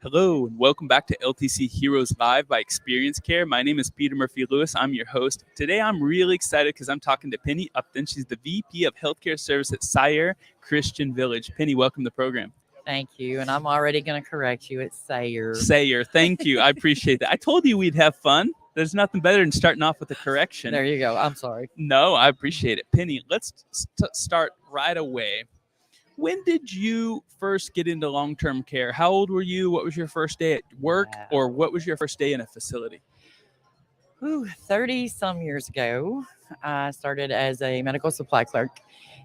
Hello, and welcome back to LTC Heroes Live by Experience Care. My name is Peter Murphy Lewis. I'm your host. Today, I'm really excited because I'm talking to Penny Upton. She's the VP of Healthcare Service at Sayre Christian Village. Penny, welcome to the program. Thank you. And I'm already going to correct you. It's Sayre. Sayre, thank you. I appreciate that. I told you we'd have fun. There's nothing better than starting off with a correction. There you go. I'm sorry. No, I appreciate it. Penny, let's start right away. When did you first get into long-term care? How old were you? What was your first day at work? Wow. Or what was your first day in a facility? 30 some years ago, I started as a medical supply clerk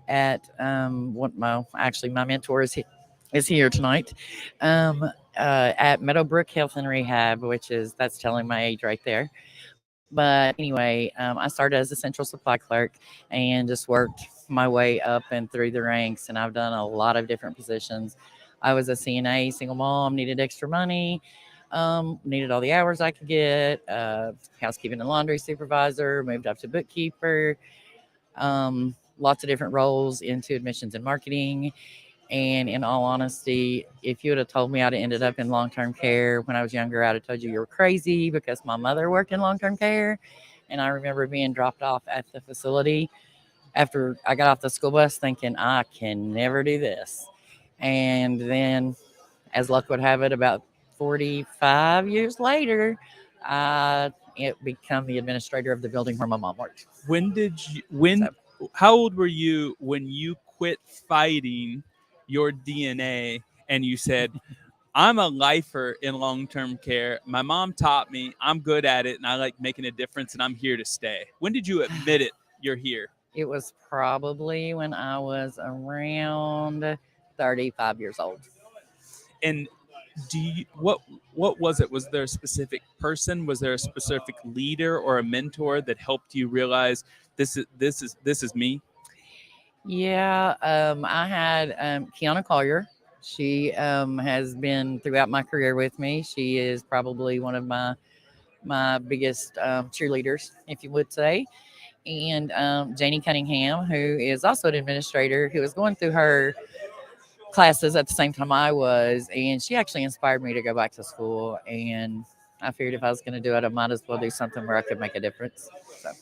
at my mentor is here tonight at Meadowbrook Health and Rehab, that's telling my age right there. But anyway, I started as a central supply clerk and just worked my way up and through the ranks. And I've done a lot of different positions. I was a CNA, single mom, needed extra money, needed all the hours I could get, housekeeping and laundry supervisor, moved up to bookkeeper, lots of different roles into admissions and marketing. And in all honesty, if you would have told me I'd have ended up in long-term care when I was younger, I'd have told you were crazy because my mother worked in long-term care. And I remember being dropped off at the facility after I got off the school bus thinking, I can never do this. And then, as luck would have it, about 45 years later, I become the administrator of the building where my mom worked. How old were you when you quit fighting your DNA and you said, I'm a lifer in long-term care. My mom taught me, I'm good at it, and I like making a difference, and I'm here to stay. When did you admit it you're here? It was probably when I was around 35 years old. And what was it? Was there a specific person? Was there a specific leader or a mentor that helped you realize this is me? Yeah, I had Kiana Collier. She has been throughout my career with me. She is probably one of my biggest cheerleaders, if you would say. And Janie Cunningham, who is also an administrator, who was going through her classes at the same time I was, and she actually inspired me to go back to school. And I figured if I was going to do it, I might as well do something where I could make a difference. So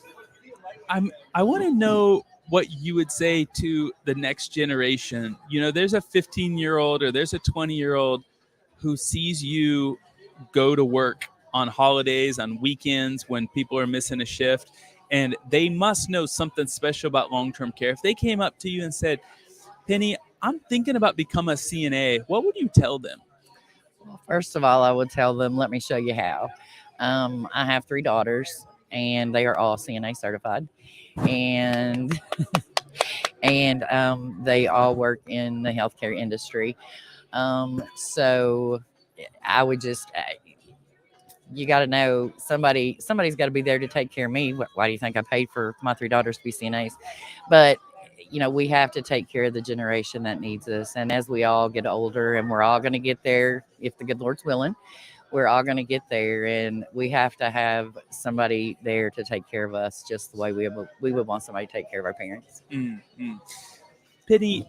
I want to know what you would say to the next generation. You know, there's a 15-year-old or there's a 20-year-old who sees you go to work on holidays, on weekends, when people are missing a shift, and they must know something special about long-term care. If they came up to you and said, Penny, I'm thinking about becoming a CNA, what would you tell them? Well, first of all, I would tell them, let me show you how. I have 3 daughters, and they are all CNA certified. And they all work in the healthcare industry. So I would just, you got to know somebody's got to be there to take care of me. Why do you think I paid for my 3 daughters to be CNAs? But, we have to take care of the generation that needs us. And as we all get older, and we're all going to get there, if the good Lord's willing, we're all going to get there, and we have to have somebody there to take care of us just the way we would want somebody to take care of our parents. Mm-hmm. Penny,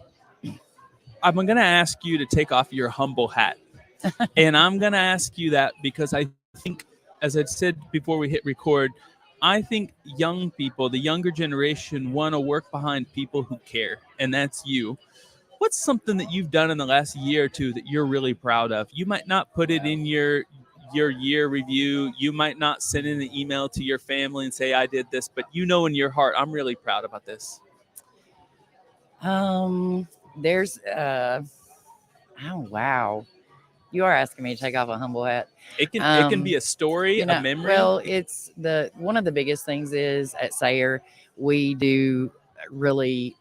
I'm going to ask you to take off your humble hat. And I'm going to ask you that because I think, as I said before we hit record, I think young people, the younger generation, want to work behind people who care, and that's you. What's something that you've done in the last year or two that you're really proud of? You might not put it in your year review. You might not send in an email to your family and say, I did this, but in your heart, I'm really proud about this. There's, oh, wow. You are asking me to take off a humble hat. It can be a story, a memory. Well, it's one of the biggest things is at Sayre, we do really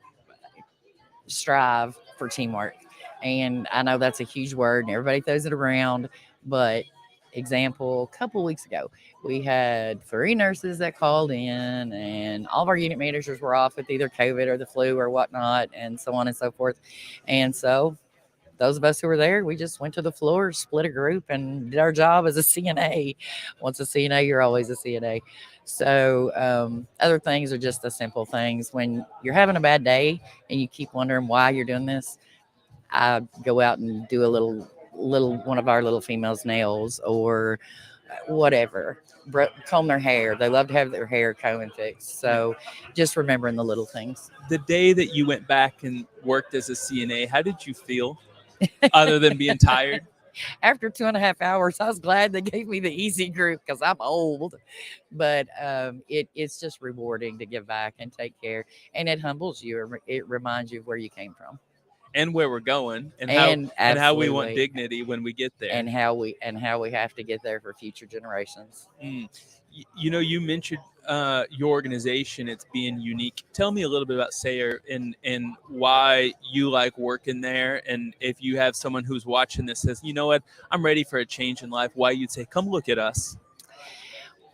strive for teamwork. And I know that's a huge word and everybody throws it around, but example, a couple weeks ago, we had 3 nurses that called in, and all of our unit managers were off with either COVID or the flu or whatnot, and so on and so forth. And so those of us who were there, we just went to the floor, split a group, and did our job as a CNA. Once a CNA, you're always a CNA. So other things are just the simple things. When you're having a bad day and you keep wondering why you're doing this, I go out and do a little one of our little females' nails or whatever. Comb their hair. They love to have their hair comb and fixed. So just remembering the little things. The day that you went back and worked as a CNA, how did you feel other than being tired? After 2.5 hours, I was glad they gave me the easy group because I'm old. But it's just rewarding to give back and take care, and it humbles you. It reminds you of where you came from, And where we're going, and how we want absolutely, dignity when we get there, and how we have to get there for future generations. You mentioned your organization, it's being unique. Tell me a little bit about Sayre and why you like working there, and if you have someone who's watching this says, you know what, I'm ready for a change in life, why you'd say, come look at us.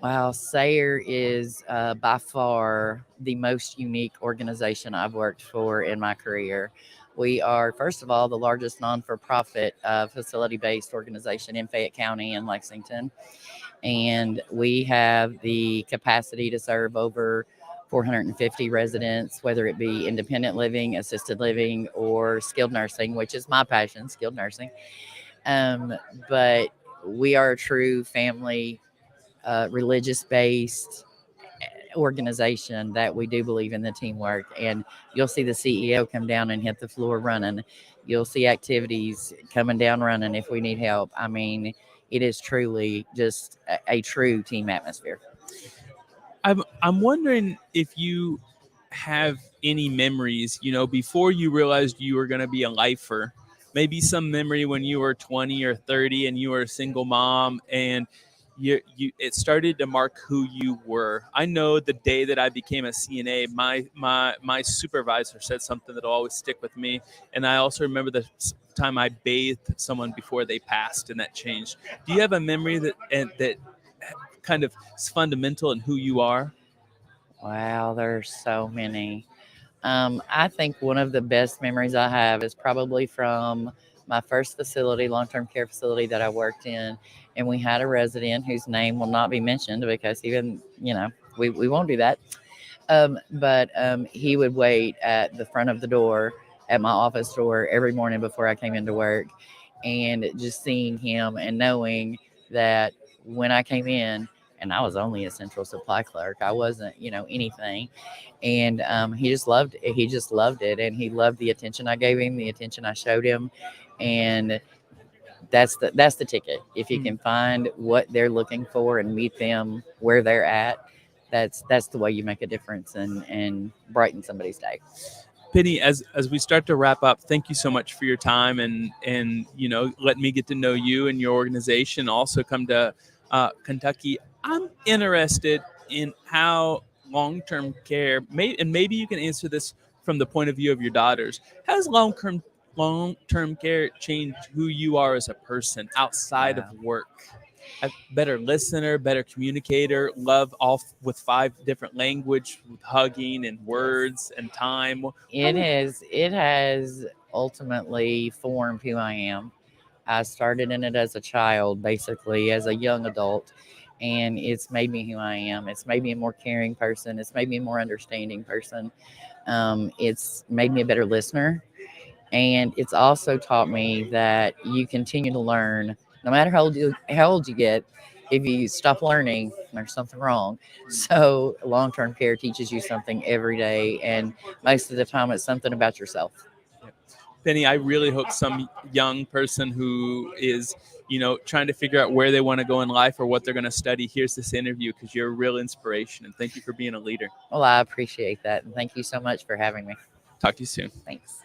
Wow, Sayre is by far the most unique organization I've worked for in my career. We are, first of all, the largest non-for-profit facility-based organization in Fayette County and Lexington. And we have the capacity to serve over 450 residents, whether it be independent living, assisted living, or skilled nursing, which is my passion, skilled nursing. But we are a true family, religious-based organization that we do believe in the teamwork. And you'll see the CEO come down and hit the floor running. You'll see activities coming down running if we need help. I mean, it is truly just a true team atmosphere. I'm wondering if you have any memories, before you realized you were going to be a lifer, maybe some memory when you were 20 or 30 and you were a single mom and it started to mark who you were. I know the day that I became a CNA, my supervisor said something that'll always stick with me. And I also remember the time I bathed someone before they passed, and that changed. Do you have a memory that kind of is fundamental in who you are? Wow, there's so many. I think one of the best memories I have is probably from my first facility, long-term care facility that I worked in. And we had a resident whose name will not be mentioned because even, we won't do that. But he would wait at the front of the door at my office door every morning before I came into work. And just seeing him and knowing that when I came in, and I was only a central supply clerk, I wasn't, anything. And he just loved it. He just loved it. And he loved the attention I gave him, the attention I showed him. And that's the ticket. If you can find what they're looking for and meet them where they're at, that's the way you make a difference and brighten somebody's day. Penny, as we start to wrap up, thank you so much for your time and let me get to know you and your organization. Also come to Kentucky. I'm interested in how long-term care, and maybe you can answer this from the point of view of your daughters. How does long-term care change who you are as a person outside of work? A better listener, better communicator, love off with 5 different language, with hugging and words and time. It has ultimately formed who I am. I started in it as a child, basically as a young adult, and it's made me who I am. It's made me a more caring person. It's made me a more understanding person. It's made me a better listener. And it's also taught me that you continue to learn no matter how old you get. If you stop learning, there's something wrong. So long-term care teaches you something every day, and most of the time it's something about yourself. Penny, I really hope some young person who is, trying to figure out where they want to go in life or what they're going to study hears this interview, because you're a real inspiration. And thank you for being a leader. Well, I appreciate that. And thank you so much for having me. Talk to you soon. Thanks.